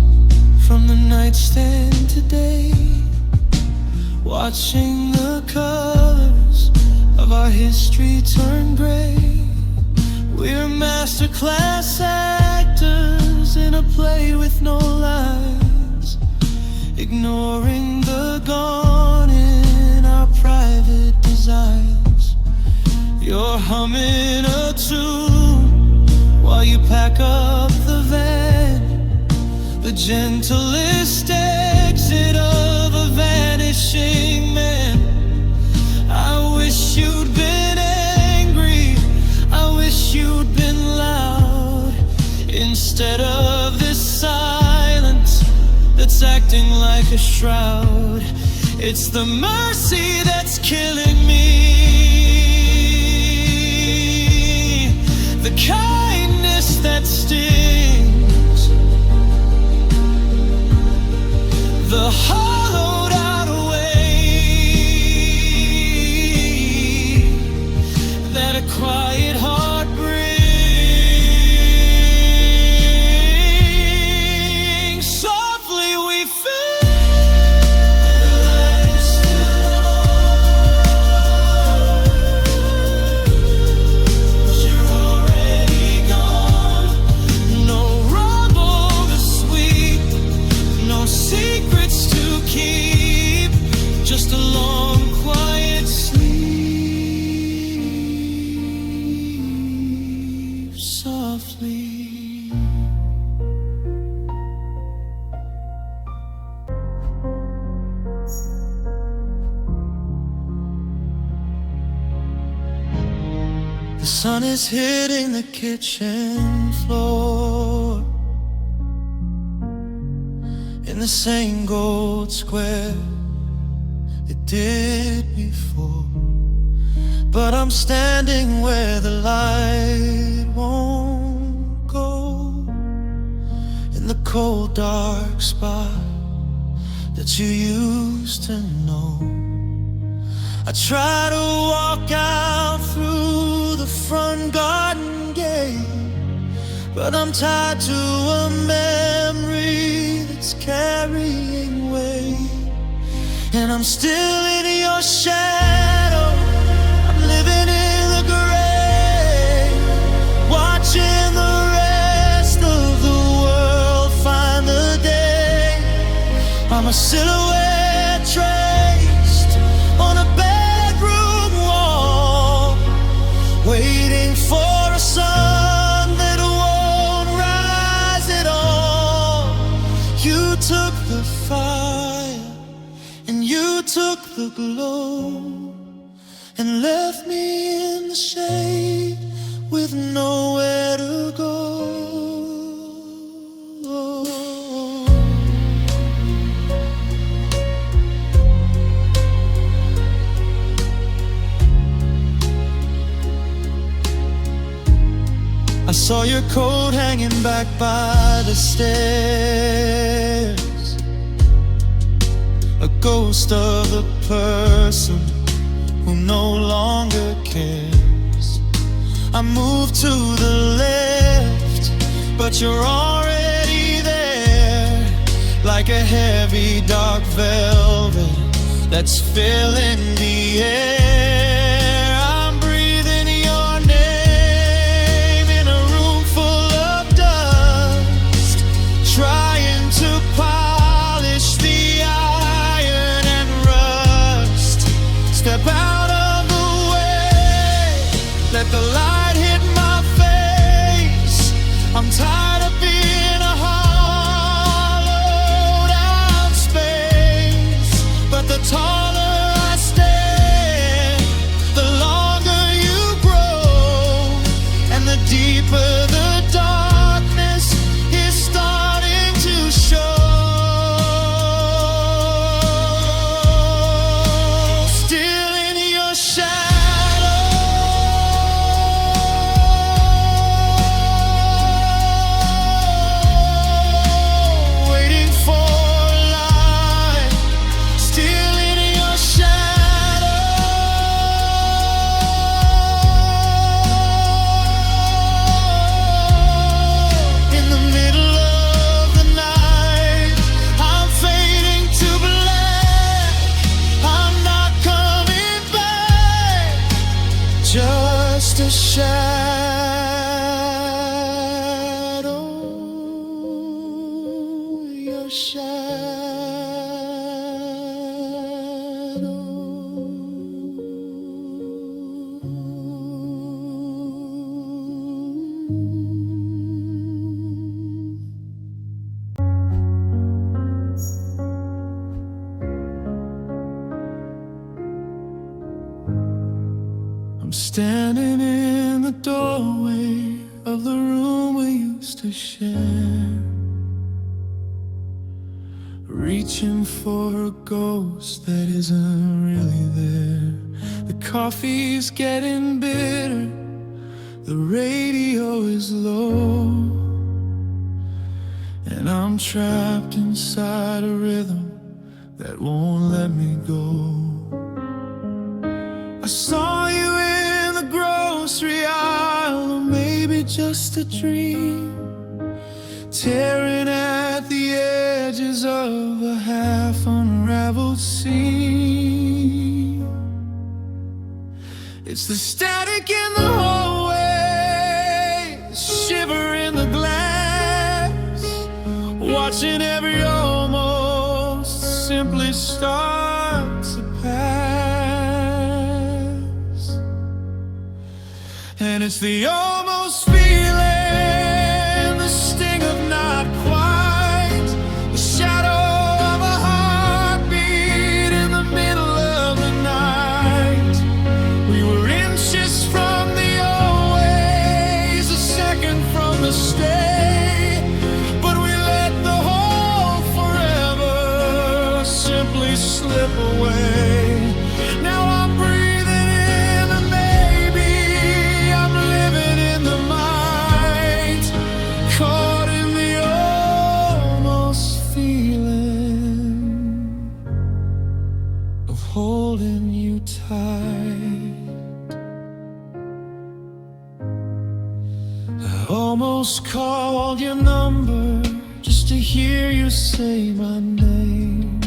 [SPEAKER 1] from the nightstand today, watching the colors of our history turn gray. We're masterclass actors in a play with no lines, ignoring the gone in our private desires. You're humming a tune while you pack up the van, the gentlest exit of a vanishing man. I wish you'd been angry, I wish you'd been loud, instead of this silence that's acting like a shroud. It's the mercy that's killing me, the kindness that stings, the hollowed out way that a quiet heart brings. Softly we fell. The light is still on, but you're already gone. No rubble to sweep, no secrets to keep, just a long quiet sleep. Softly. The sun is hitting the kitchen floor in the same gold square it did before, but I'm standing where the light won't go, in the cold dark spot that you used to know. I try to walk out through the front garden gate, but I'm tied to a memory that's carrying weight. And I'm still in your shadow, I'm living in the gray, watching the rest of the world find the day. I'm a silhouette traced on a bedroom wall, waiting for a sun that won't rise at all. You took the fire and you took the glow, and left me in the shade with nowhere to go. I saw your coat hanging back by the stairs, a ghost of the person who no longer cares. I moved to the left, but you're already there, like a heavy dark velvet that's filling the air. I'm breathing your name in a room full of dust, trying to pile I'm standing in the doorway of the room we used to share, reaching for a ghost that isn't really there. The coffee's getting bitter, the radio is low, and I'm trapped inside a rhythm that won't let me go. I saw you in the grocery aisle, or maybe just a dream, tearing at the edges of a half unraveled scene. It's the static in the hallway, the shiver in the glass, watching every almost simply start to pass. And it's the almost feeling, the sting of not quite, the shadow of a heartbeat in the middle of the night. We were inches from the always, a second from the stay, but we let the whole forever simply slip away. Now I'm breathing in the maybe, I'm living in the might, caught in the almost feeling of holding you tight. I almost called your number just to hear you say my name,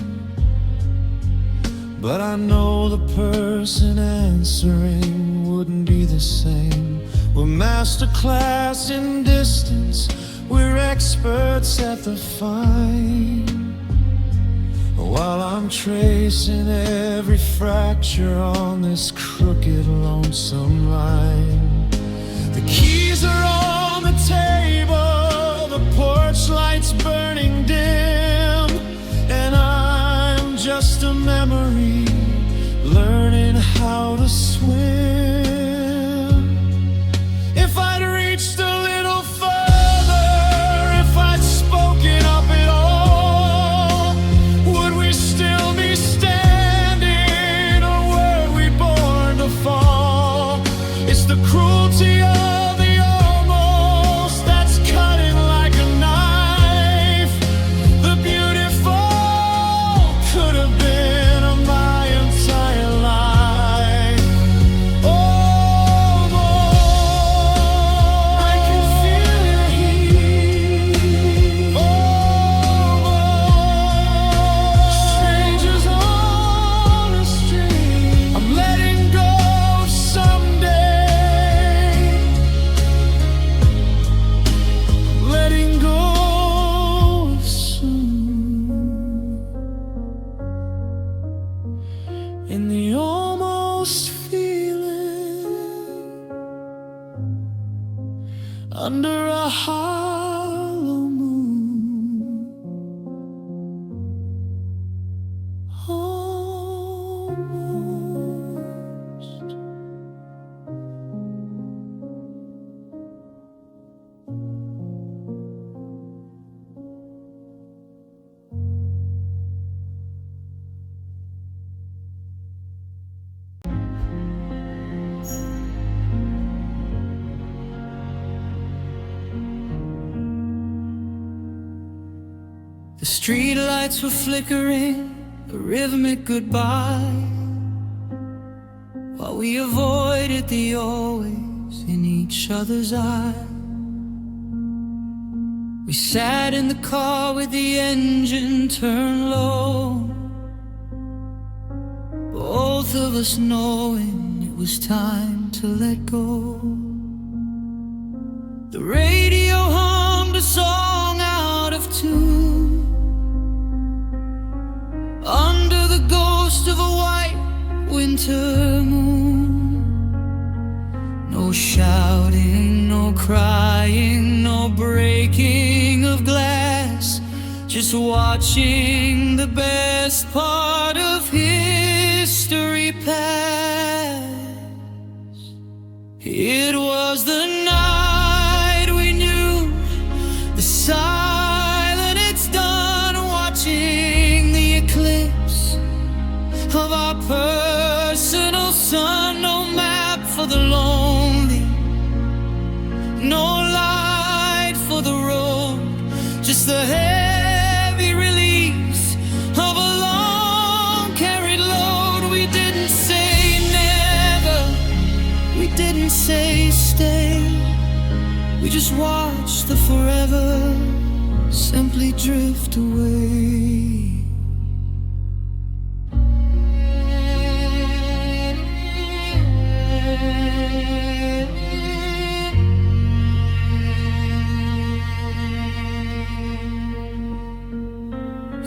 [SPEAKER 1] but I know the person answering wouldn't be the same. We're masterclass in distance, we're experts at the fine, while I'm tracing every fracture on this crooked, lonesome line. The keys are on the table, the porch lights burning dim, and I'm just a memory learning how to swim. If I'd reached a little further, if I'd spoken up at all, would we still be standing, or were we born to fall? It's the cruelty of the almost that's cutting like a knife. The beautiful could have been of my entire life. Almost, I can feel your heat. Almost, strangers on the street. I'm letting go someday, letting go soon. In the almost feeling, under a hollow moon. Almost. The street lights were flickering, a rhythmic goodbye, while we avoided the always in each other's eye. We sat in the car with the engine turned low, both of us knowing it was time to let go. The radio hummed a song out of tune, winter moon. No shouting, no crying, no breaking of glass, just watching the best part of history pass. It was the night we knew the silence it's done, watching the eclipse of our personal sun. No map for the lonely, no light for the road, just the heavy release of a long carried load. We didn't say never, we didn't say stay, we just watched the forever simply drift away.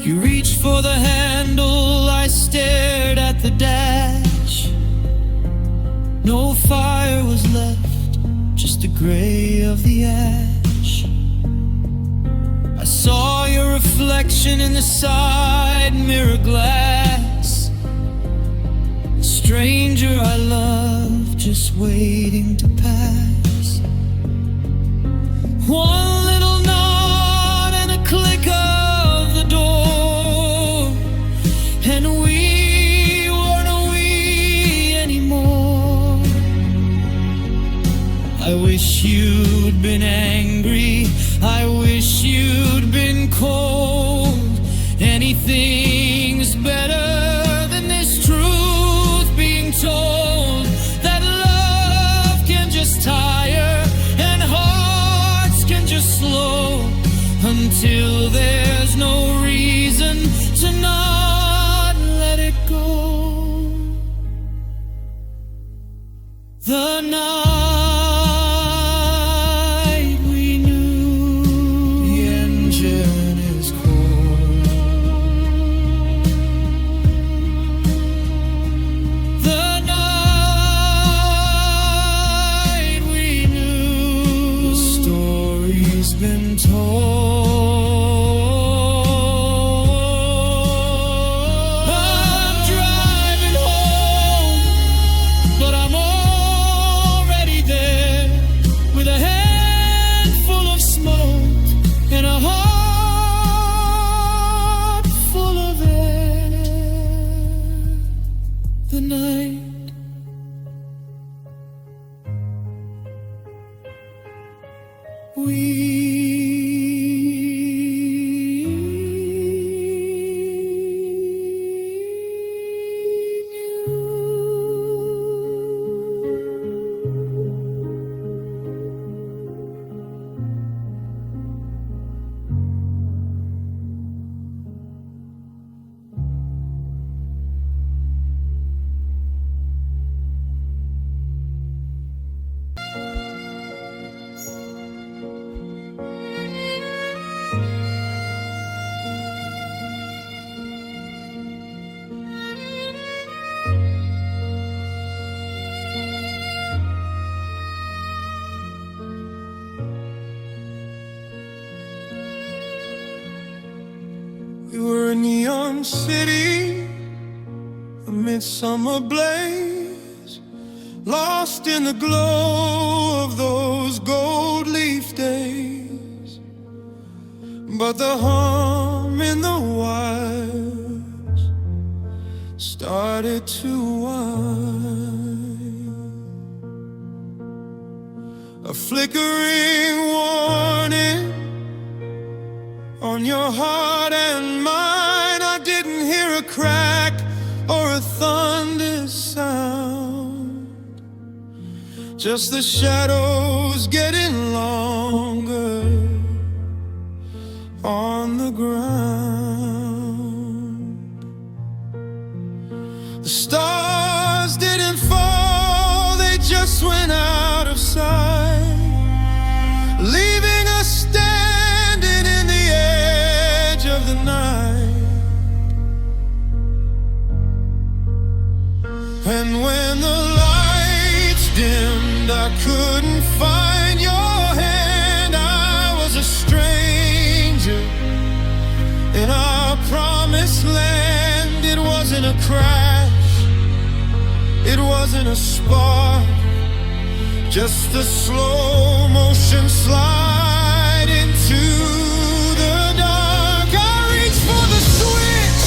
[SPEAKER 1] You reached for the handle, I stared at the dash. No fire was left, just the gray of the ash. I saw your reflection in the side mirror glass. A stranger I love, just waiting to pass. One little nod and a click of the door, and we weren't we anymore. I wish you'd been angry, I wish you'd been cold. Anything's better than this truth being told, that love can just tire and hearts can just slow, until there's no reason to not let it go. The night we knew the engine is cold. The night we knew the story's been told. The night we We were a neon city, a midsummer blaze, lost in the glow of those gold leaf days. But the hum in the wires started to whine, a flickering warning on your heart and mine. I didn't hear a crack or a thunder sound, just the shadows getting longer on the ground. The stars didn't fall, they just went out of sight, leaving us standing in the edge of the night. I couldn't find your hand. I was a stranger in our promised land. It wasn't a crash, it wasn't a spark, just a slow motion slide into the dark. I reached for the switch,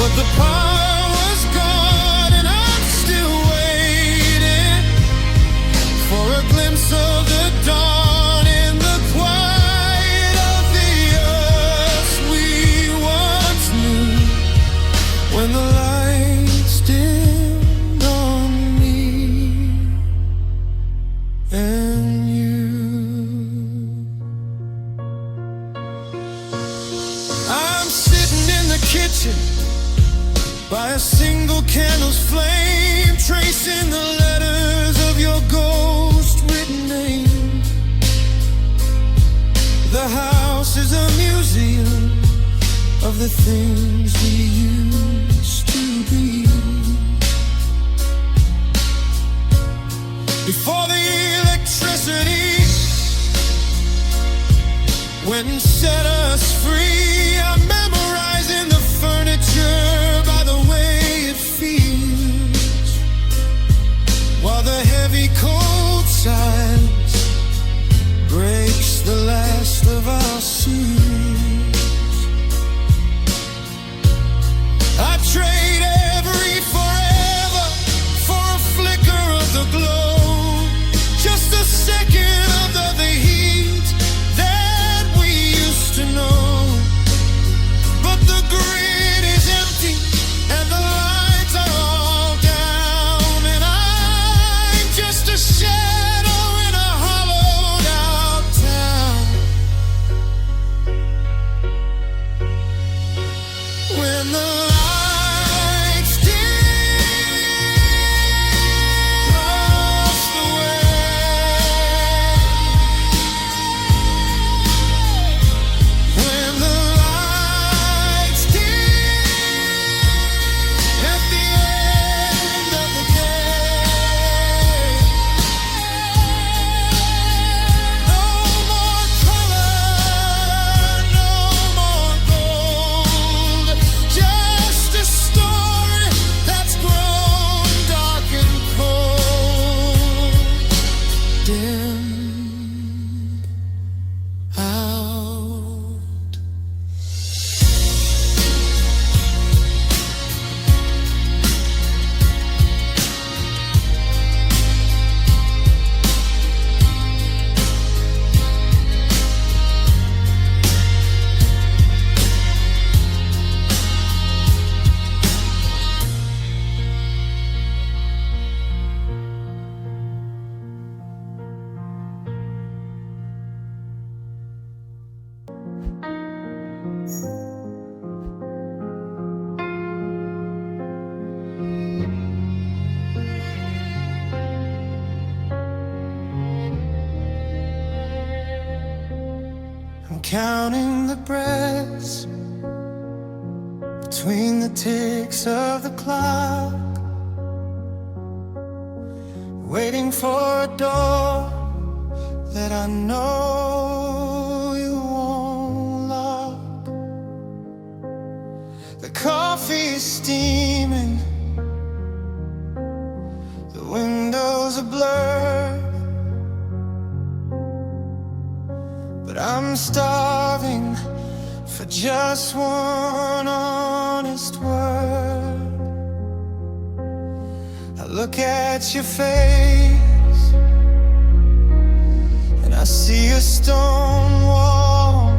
[SPEAKER 1] but the power was gone, and I'm still waiting for a glimpse of the dawn in the quiet of the earth we once knew, when the lights dimmed on me and you. I'm sitting in the kitchen by a single candle's flame, tracing the letters of your ghost-written name. The house is a museum of the things we used to be. Before the electricity went and set us free, I'm memorizing the furniture by the way it feels, while the heavy cold silence breaks the last of our seas. I trade every forever for a flicker of the glow, just a second of the heat that we used to know. But the grid is empty and the lights are all down, and I'm just a shadow in a hollowed out town. When the lights dim across the way, when the lights dim at the end of the day, no more color, no more gold, just a story that's grown dark and cold, dim out. I'm counting the breaths between the ticks of the clock, waiting for a door that I know you won't lock. The coffee is steaming, the windows are blurred, but I'm starving for just one honest word. I look at your face and I see a stone wall,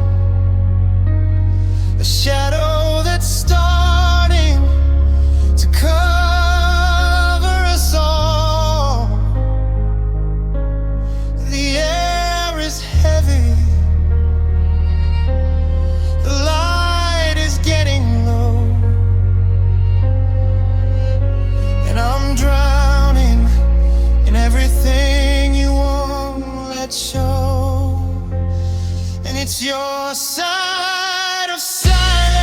[SPEAKER 1] a shadow that's starting to cover us all. The air is heavy, the light is getting low, and I'm drowning in everything you won't let show. And it's your side of silence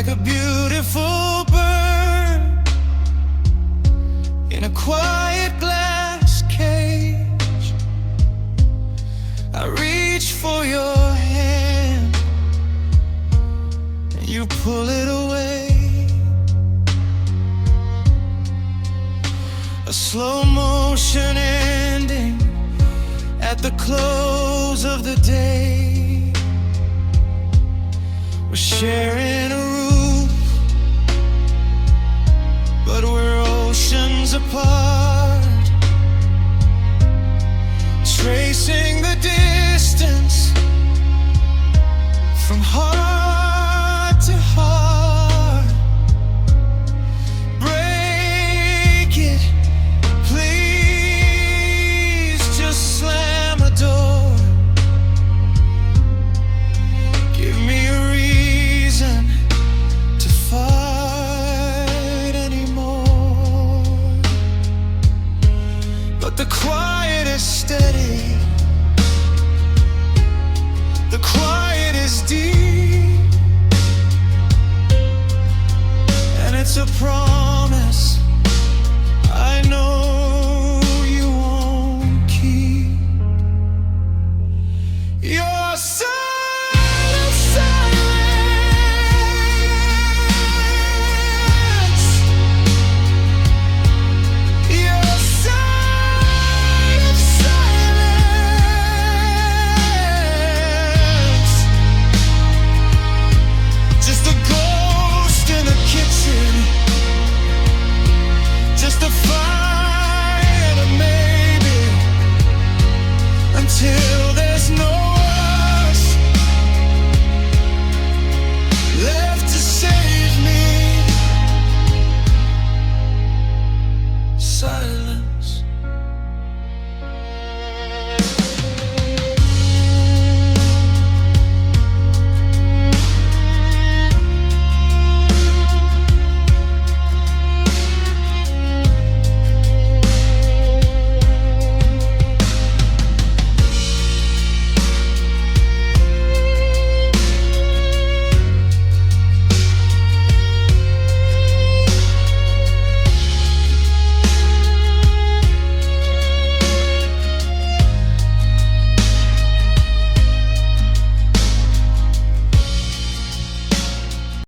[SPEAKER 1] a beautiful bird in a quiet glass cage. I reach for your hand and you pull it away. A slow motion ending at the close of the day. We're sharing a roof, but we're oceans apart.